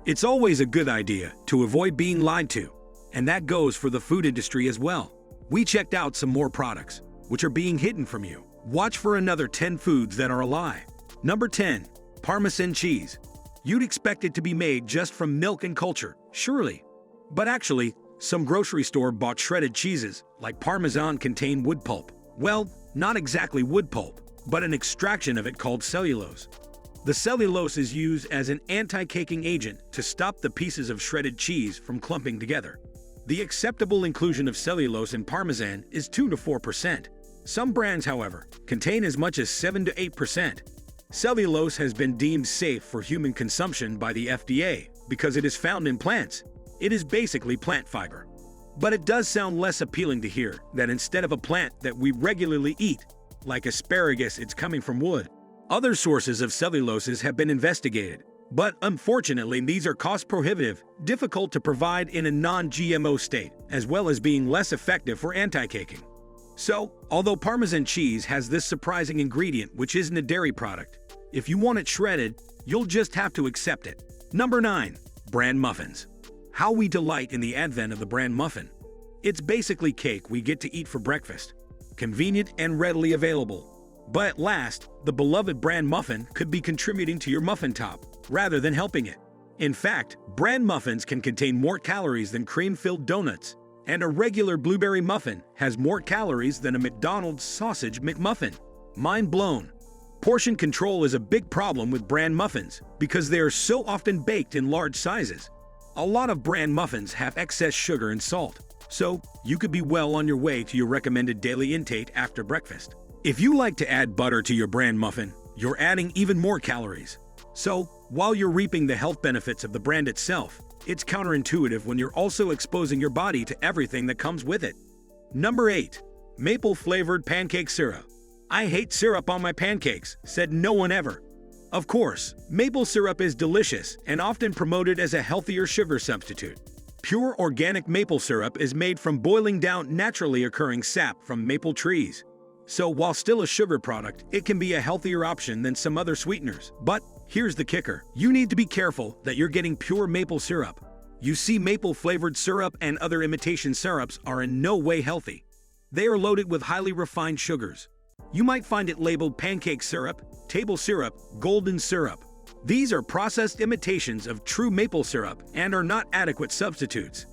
It's always a good idea to avoid being lied to, and that goes for the food industry as well. We checked out some more products, which are being hidden from you. Watch for another 10 foods that are a lie. Number 10. Parmesan cheese. You'd expect it to be made just from milk and culture, surely. But actually, some grocery store-bought shredded cheeses, like Parmesan, contain wood pulp. Well, not exactly wood pulp, but an extraction of it called cellulose. The cellulose is used as an anti-caking agent to stop the pieces of shredded cheese from clumping together. The acceptable inclusion of cellulose in Parmesan is 2 to 4%. Some brands, however, contain as much as 7 to 8%. Cellulose has been deemed safe for human consumption by the FDA because it is found in plants. It is basically plant fiber. But it does sound less appealing to hear that instead of a plant that we regularly eat, like asparagus, it's coming from wood. Other sources of celluloses have been investigated, but unfortunately these are cost-prohibitive, difficult to provide in a non-GMO state, as well as being less effective for anti-caking. So, although Parmesan cheese has this surprising ingredient which isn't a dairy product, if you want it shredded, you'll just have to accept it. Number 9. Bran Muffins. How we delight in the advent of the bran muffin. It's basically cake we get to eat for breakfast. Convenient and readily available. But at last, the beloved bran muffin could be contributing to your muffin top, rather than helping it. In fact, bran muffins can contain more calories than cream-filled donuts, and a regular blueberry muffin has more calories than a McDonald's sausage McMuffin. Mind blown. Portion control is a big problem with bran muffins because they are so often baked in large sizes. A lot of bran muffins have excess sugar and salt, so you could be well on your way to your recommended daily intake after breakfast. If you like to add butter to your bran muffin, you're adding even more calories. So, while you're reaping the health benefits of the brand itself, it's counterintuitive when you're also exposing your body to everything that comes with it. Number 8. Maple-flavored pancake syrup. I hate syrup on my pancakes, said no one ever. Of course, maple syrup is delicious and often promoted as a healthier sugar substitute. Pure organic maple syrup is made from boiling down naturally occurring sap from maple trees. So while still a sugar product, it can be a healthier option than some other sweeteners. But here's the kicker. You need to be careful that you're getting pure maple syrup. You see, maple-flavored syrup and other imitation syrups are in no way healthy. They are loaded with highly refined sugars. You might find it labeled pancake syrup, table syrup, golden syrup. These are processed imitations of true maple syrup and are not adequate substitutes.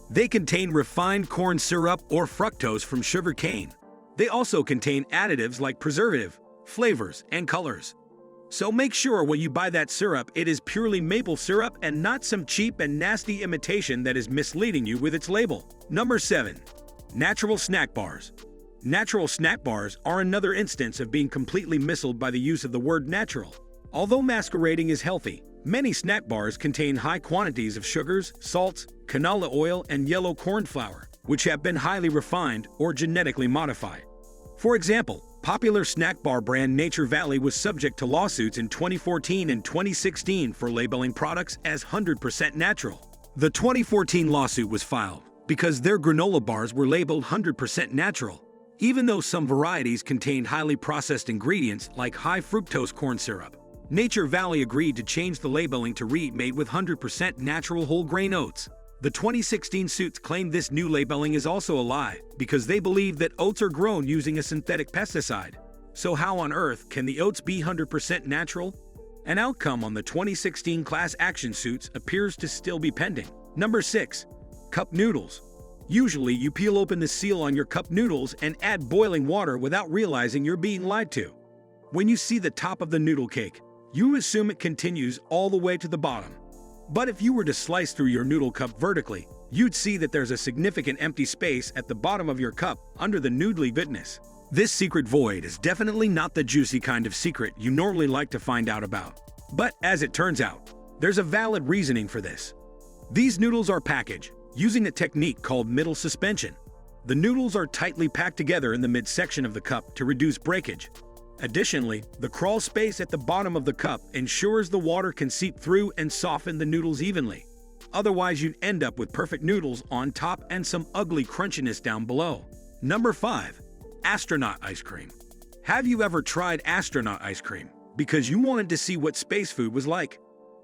They contain refined corn syrup or fructose from sugar cane. They also contain additives like preservative, flavors, and colors. So make sure when you buy that syrup, it is purely maple syrup and not some cheap and nasty imitation that is misleading you with its label. Number 7. Natural snack bars. Natural snack bars are another instance of being completely misled by the use of the word natural. Although masquerading as healthy, many snack bars contain high quantities of sugars, salts, canola oil, and yellow corn flour, which have been highly refined or genetically modified. For example, popular snack bar brand Nature Valley was subject to lawsuits in 2014 and 2016 for labeling products as 100% natural. The 2014 lawsuit was filed because their granola bars were labeled 100% natural, even though some varieties contained highly processed ingredients like high fructose corn syrup. Nature Valley agreed to change the labeling to read made with 100% natural whole grain oats. The 2016 suits claimed this new labeling is also a lie because they believe that oats are grown using a synthetic pesticide. So how on earth can the oats be 100% natural? An outcome on the 2016 class action suits appears to still be pending. Number 6. Cup noodles. Usually you peel open the seal on your cup noodles and add boiling water without realizing you're being lied to. When you see the top of the noodle cake, you assume it continues all the way to the bottom. But if you were to slice through your noodle cup vertically, you'd see that there's a significant empty space at the bottom of your cup under the noodly goodness. This secret void is definitely not the juicy kind of secret you normally like to find out about. But as it turns out, there's a valid reasoning for this. These noodles are packaged using a technique called middle suspension. The noodles are tightly packed together in the midsection of the cup to reduce breakage. Additionally, the crawl space at the bottom of the cup ensures the water can seep through and soften the noodles evenly. Otherwise, you'd end up with perfect noodles on top and some ugly crunchiness down below. Number 5. Astronaut Ice Cream. Have you ever tried Astronaut Ice Cream because you wanted to see what space food was like?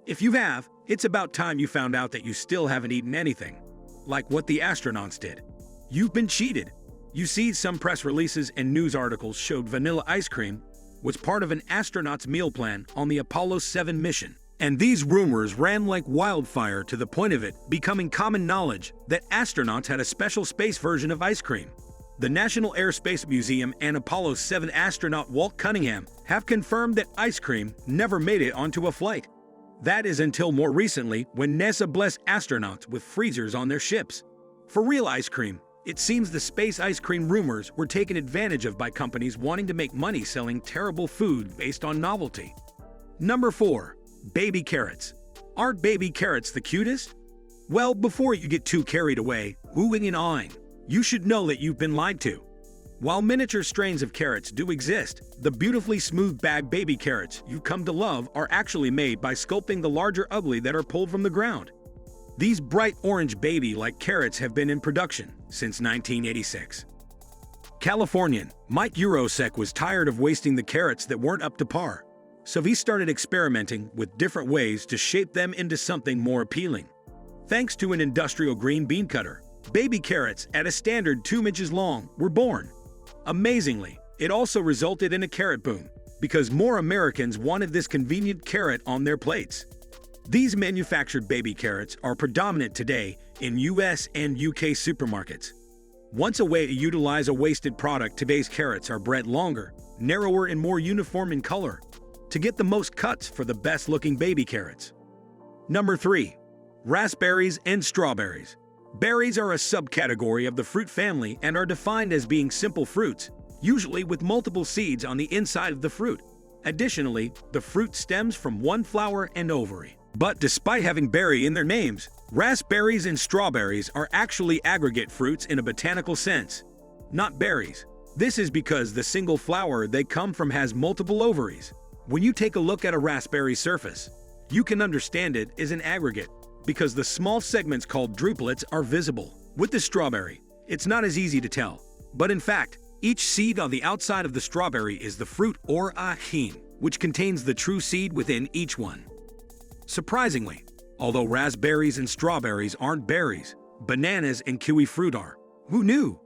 If you have, It's about time you found out that you still haven't eaten anything, like what the astronauts did. You've been cheated. You see, some press releases and news articles showed vanilla ice cream was part of an astronaut's meal plan on the Apollo 7 mission. And these rumors ran like wildfire to the point of it becoming common knowledge that astronauts had a special space version of ice cream. The National Air Space Museum and Apollo 7 astronaut Walt Cunningham have confirmed that ice cream never made it onto a flight. That is until more recently, when NASA blessed astronauts with freezers on their ships. For real ice cream, it seems the space ice cream rumors were taken advantage of by companies wanting to make money selling terrible food based on novelty. Number 4. Baby carrots. Aren't baby carrots the cutest? Well, before you get too carried away, oohing and awing, you should know that you've been lied to. While miniature strains of carrots do exist, the beautifully smooth bagged baby carrots you've come to love are actually made by sculpting the larger ugly that are pulled from the ground. These bright orange baby-like carrots have been in production since 1986. Californian Mike Eurosek was tired of wasting the carrots that weren't up to par, so he started experimenting with different ways to shape them into something more appealing. Thanks to an industrial green bean cutter, baby carrots at a standard 2 inches long were born. Amazingly, it also resulted in a carrot boom, because more Americans wanted this convenient carrot on their plates. These manufactured baby carrots are predominant today in US and UK supermarkets. Once a way to utilize a wasted product, today's carrots are bred longer, narrower and more uniform in color, to get the most cuts for the best-looking baby carrots. Number 3. Raspberries and Strawberries. Berries are a subcategory of the fruit family and are defined as being simple fruits, usually with multiple seeds on the inside of the fruit. Additionally, the fruit stems from one flower and ovary. But despite having berry in their names, raspberries and strawberries are actually aggregate fruits in a botanical sense, not berries. This is because the single flower they come from has multiple ovaries. When you take a look at a raspberry surface, you can understand it is an aggregate, because the small segments called druplets are visible. With the strawberry, it's not as easy to tell, but in fact, each seed on the outside of the strawberry is the fruit or achene, which contains the true seed within each one. Surprisingly, although raspberries and strawberries aren't berries, bananas and kiwi fruit are. Who knew?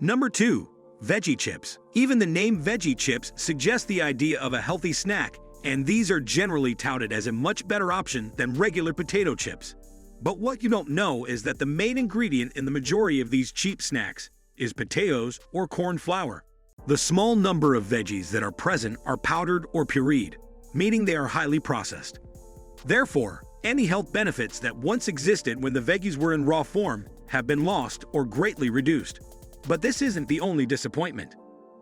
Number 2. Veggie Chips. Even the name Veggie Chips suggests the idea of a healthy snack, and these are generally touted as a much better option than regular potato chips. But what you don't know is that the main ingredient in the majority of these cheap snacks is potatoes or corn flour. The small number of veggies that are present are powdered or pureed, meaning they are highly processed. Therefore, any health benefits that once existed when the veggies were in raw form have been lost or greatly reduced. But this isn't the only disappointment.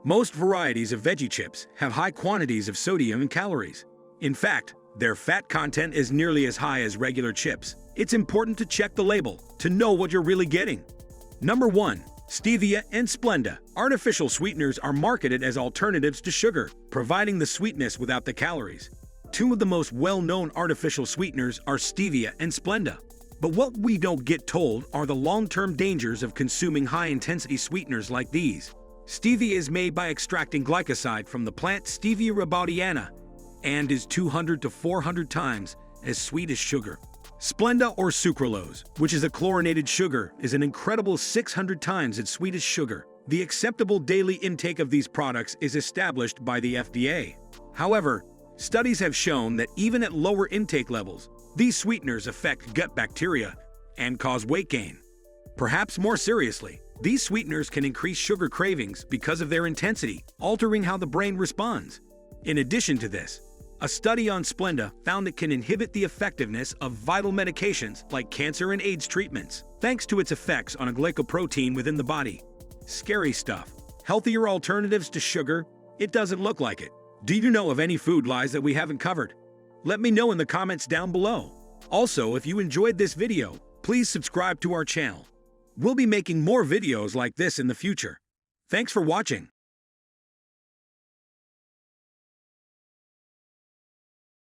Most varieties of veggie chips have high quantities of sodium and calories. In fact, their fat content is nearly as high as regular chips. It's important to check the label to know what you're really getting. Number 1. Stevia and Splenda. Artificial sweeteners are marketed as alternatives to sugar, providing the sweetness without the calories. Two of the most well-known artificial sweeteners are Stevia and Splenda. But what we don't get told are the long-term dangers of consuming high-intensity sweeteners like these. Stevia is made by extracting glycoside from the plant Stevia rebaudiana and is 200 to 400 times as sweet as sugar. Splenda or sucralose, which is a chlorinated sugar, is an incredible 600 times as sweet as sugar. The acceptable daily intake of these products is established by the FDA. However, studies have shown that even at lower intake levels, these sweeteners affect gut bacteria and cause weight gain. Perhaps more seriously, these sweeteners can increase sugar cravings because of their intensity, altering how the brain responds. In addition to this, a study on Splenda found it can inhibit the effectiveness of vital medications like cancer and AIDS treatments, thanks to its effects on a glycoprotein within the body. Scary stuff. Healthier alternatives to sugar? It doesn't look like it. Do you know of any food lies that we haven't covered? Let me know in the comments down below. Also, if you enjoyed this video, please subscribe to our channel. We'll be making more videos like this in the future. Thanks for watching.